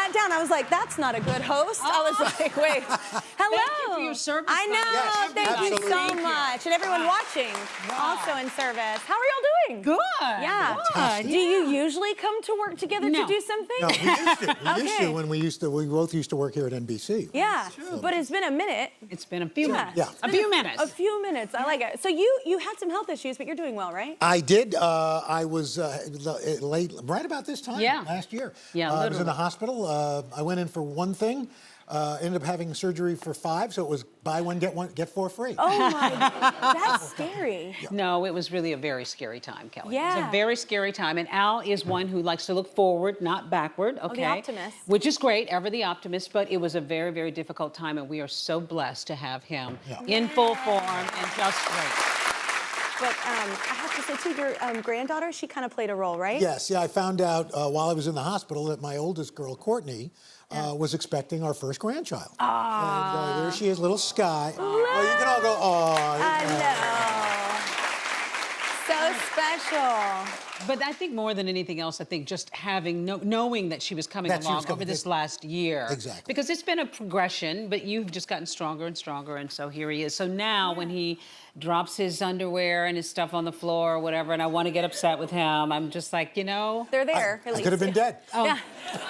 sat down. I was like, that's not a good host. I was like, wait, hello. Thank you for your service. I know. Yes, thank you so absolutely. much. And everyone watching, also in service. How are y'all doing? Good. Yeah. Fantastic. Do you usually come to work together to do something? No, we used to. We used Okay. to when we both used to work here at NBC. Yeah, but it's been a minute. It's been a few minutes. Yeah. A few minutes. A few minutes. I like it. So you had some health issues, but you're doing well, right? I did. I was late, right about this time last year. Yeah, I was in literally. the hospital. I went in for one thing. Ended up having surgery for 5, so it was buy one get 4 free. Oh my, that's scary. No, it was really a very scary time, Kelly. It Yeah. was a very scary time. And Al is one who likes to look forward, not backward, okay? the optimist. Which is great, ever the optimist, but it was a very, very difficult time, and we are so blessed to have him in full form and just great. But I have to say, too, your granddaughter, she kind of played a role, right? Yes, yeah. I found out while I was in the hospital that my oldest girl, Courtney, was expecting our first grandchild. And there she is, little Sky. Well, you can all go, oh. I know. So special. But I think more than anything else, I think just having, knowing that she was coming along over this last year. Exactly. Because it's been a progression, but you've just gotten stronger and stronger, and so here he is. So now when he drops his underwear and his stuff on the floor or whatever, and I want to get upset with him, I'm just like, you know. They're there, at I least. could have been dead. Yeah.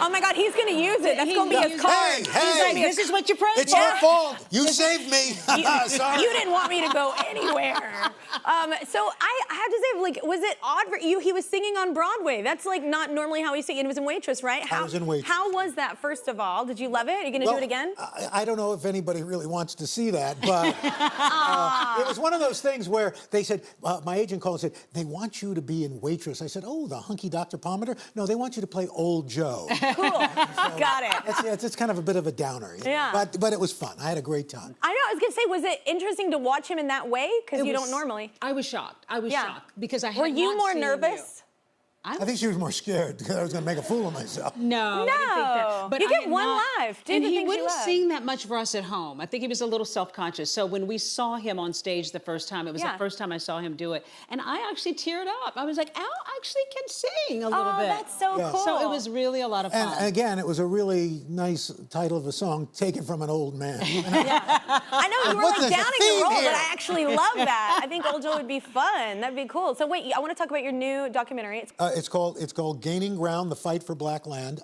Oh, my God, he's going to use it. That's going to be his card. Hey, He's like, this is what you prayed It's for. your fault. You saved me. Sorry. You didn't want me to go anywhere. So I have to say, like, was it odd for you? He was singing on Broadway. That's like not normally how he sings. It was in Waitress, right? I was in Waitress. How was that, first of all? Did you love it? Are you going to do it again? I don't know if anybody really wants to see that, but it was one of those things where they said, my agent called and said, they want you to be in Waitress. I said, oh, the hunky Dr. Palmer? No, they want you to play Old Joe. Cool. Got it. It's kind of a bit of a downer. Yeah. But it was fun. I had a great time. I know. I was going to say, was it interesting to watch him in that way? Because you don't normally. I was shocked. I was shocked because I had Were you not more seen nervous? I think she was more scared because I was going to make a fool of myself. No, I didn't think that. But you I get had one not- life. Do and the he things you wouldn't love. sing that much for us at home. I think he was a little self-conscious. So when we saw him on stage the first time, it was the first time I saw him do it. And I actually teared up. I was like, Al actually can sing a little bit. Oh, that's so cool. So it was really a lot of fun. And again, it was a really nice title of a song taken from an old man. I know you were What's like the downing theme the role, here? but I actually love that. I think Old Joe would be fun. That'd be cool. So wait, I want to talk about your new documentary. It's called Gaining Ground: The Fight for Black Land.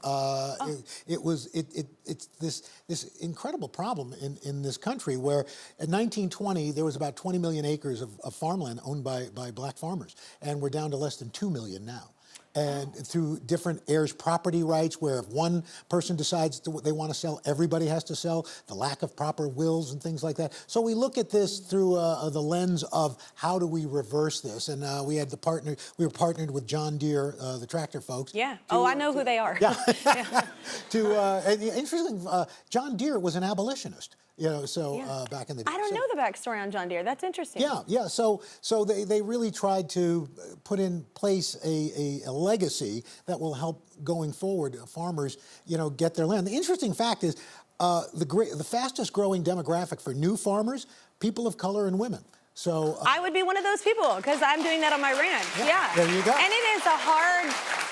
It's this incredible problem in this country where in 1920 there was about 20 million acres of farmland owned by black farmers, and we're down to less than 2 million now. And through different heirs property rights, where if one person decides they want to sell, everybody has to sell, the lack of proper wills and things like that. So we look at this through the lens of how do we reverse this? And we were partnered with John Deere, the tractor folks. Yeah. I know who they are. Yeah. And interesting, John Deere was an abolitionist. Back in the day. I don't know the backstory on John Deere. That's interesting. Yeah. So they really tried to put in place a legacy that will help going forward farmers, get their land. The interesting fact is the fastest growing demographic for new farmers, people of color and women. So I would be one of those people because I'm doing that on my ranch. Yeah. There you go. And it is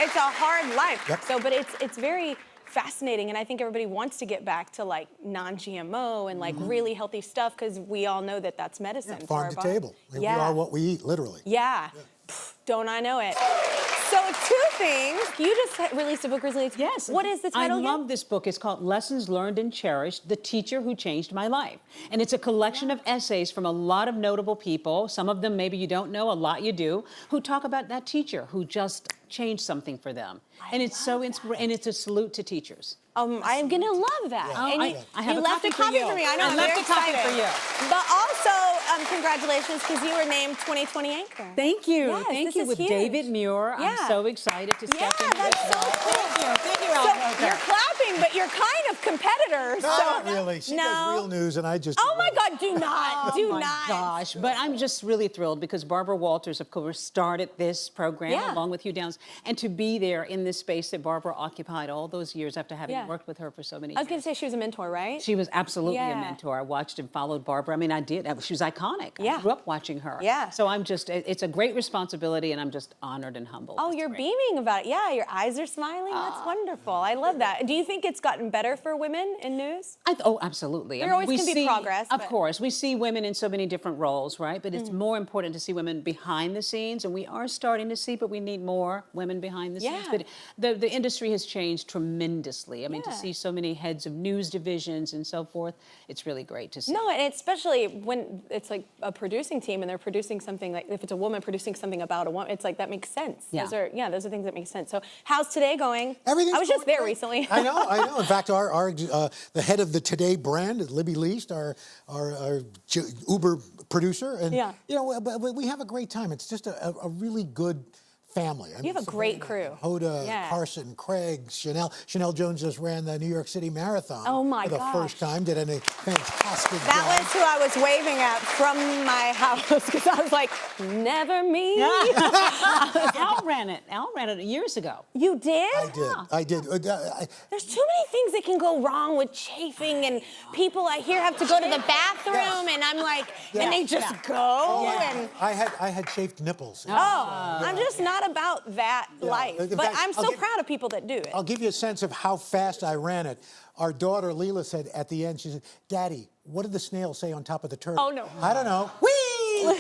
it's a hard life. Yep. So, but it's very fascinating, and I think everybody wants to get back to like non-GMO and like really healthy stuff because we all know that that's medicine. for farm our to body. table. We are what we eat, literally. Yeah. Pff, don't I know it? So 2 things. You just released a book recently. Yes. What is the title I again? love this book. It's called Lessons Learned and Cherished, The Teacher Who Changed My Life. And it's a collection of essays from a lot of notable people. Some of them maybe you don't know, a lot you do, who talk about that teacher who just changed something for them. And it's so inspirational, and it's a salute to teachers. I'm gonna love that. Yeah. And I have you a left a copy for me. I know. I I'm left very a copy excited. for you. But also, congratulations because you were named 2020 anchor. Thank you. Yes, Thank this you. is With huge. David Muir, Yeah. I'm so excited to step into that's this so role. cool. Thank you, So Roker. you're clapping, but you're kind of competitors. No, so not really. She does real news, and I just. Oh my God! Do not. Do Oh my not. gosh, but I'm just really thrilled because Barbara Walters, of course, started this program along with Hugh Downs, and to be there in this space that Barbara occupied all those years after having worked with her for so many years. I was going to say she was a mentor, right? She was absolutely a Yeah. mentor. I watched and followed Barbara. I mean, I did. She was iconic. Yeah. I grew up watching her. Yeah. So it's a great responsibility, and I'm just honored and humbled. Oh, It's you're great. beaming about it. Yeah, your eyes are smiling. That's wonderful. I love that. Do you think it's gotten better for women in news? Oh, absolutely. There always can be progress, Of but- course. We see women in so many different roles, right? But it's more important to see women behind the scenes, and we are starting to see, but we need more women behind the scenes. Yeah. But the industry has changed tremendously. I mean, to Yeah. see so many heads of news divisions and so forth, it's really great to see. No, and especially when it's like a producing team and they're producing something, like if it's a woman producing something about a woman, it's like that makes sense. Yeah. Those are things that make sense. So how's today going? Everything's I was just going there great. recently. I know. In fact, the head of the Today brand, Libby Least, our Uber producer, and Yeah. you know, but we have a great time. It's just a really good family. I mean, You have a great crew. Hoda, Yeah. Carson, Craig, Chanel. Chanel Jones just ran the New York City Marathon. Oh, my for the gosh. first time. Did a fantastic job. That was who I was waving at from my house because I was like, never me. Al ran it years ago. You did? I did. There's too many things that can go wrong with chafing, and people I hear have to go to the bathroom, and I'm like, and they just go. And I had chafed nipples. I'm just not about that life. In But fact, I'm I'll so give- proud of people that do it. I'll give you a sense of how fast I ran it. Our daughter Leela said at the end, she said, "Daddy, what did the snail say on top of the turtle?" Oh, no. I don't know. Whee! But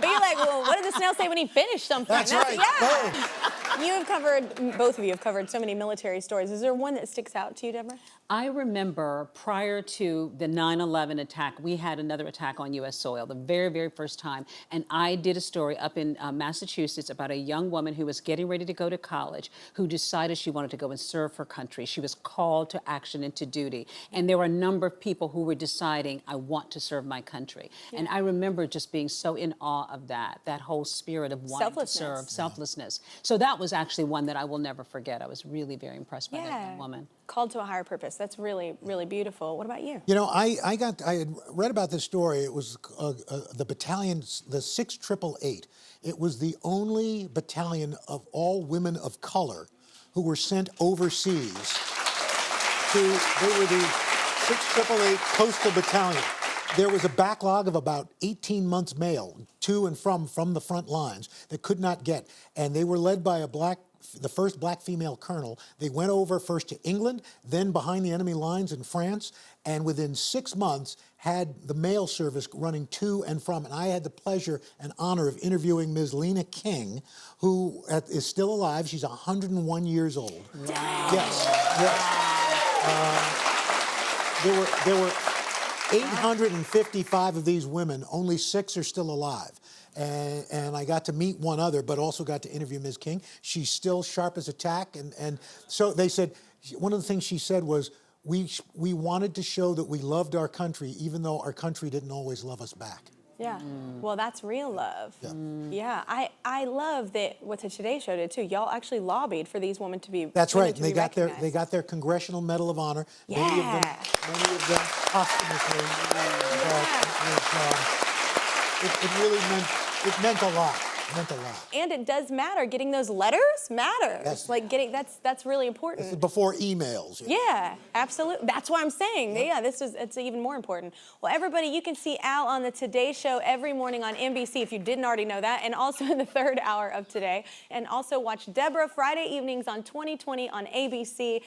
you're like, well, what did the snail say when he finished something? That's right. Yeah. You have covered, both of you have covered so many military stories. Is there one that sticks out to you, Deborah? I remember prior to the 9/11 attack, we had another attack on U.S. soil, the very, very first time. And I did a story up in Massachusetts about a young woman who was getting ready to go to college, who decided she wanted to go and serve her country. She was called to action and to duty. And there were a number of people who were deciding, I want to serve my country. Yeah. And I remember just being so in awe of that whole spirit of wanting to serve, selflessness. So that was actually one that I will never forget. I was really very impressed by that young woman. Called to a higher purpose. That's really, really beautiful. What about you? You know, I had read about this story. It was the battalion, the 6888. It was the only battalion of all women of color who were sent overseas they were the 6888 Coastal Battalion. There was a backlog of about 18 months mail to and from the front lines that could not get, and they were led by the first black female colonel. They went over first to England, then behind the enemy lines in France, and within 6 months had the mail service running to and from. And I had the pleasure and honor of interviewing Ms. Lena King, who is still alive. She's 101 years old. Dang. Yes. There were 855 of these women. Only 6 are still alive. And I got to meet one other, but also got to interview Ms. King. She's still sharp as a tack. And so they said, one of the things she said was, we wanted to show that we loved our country, even though our country didn't always love us back. Yeah. Well, that's real love. Yeah. Yeah. I love that what the Today Show did too. Y'all actually lobbied for these women to be. That's right. They They got their Congressional Medal of Honor. Yeah. Many of them posthumously. It really meant a lot. It meant a lot. And it does matter. Getting those letters matters. Yes. Like that's really important. This is before emails. You know. Yeah, absolutely. That's why I'm saying. Yeah, it's even more important. Well, everybody, you can see Al on the Today Show every morning on NBC if you didn't already know that, and also in the 3rd hour of Today. And also watch Deborah Friday evenings on 2020 on ABC.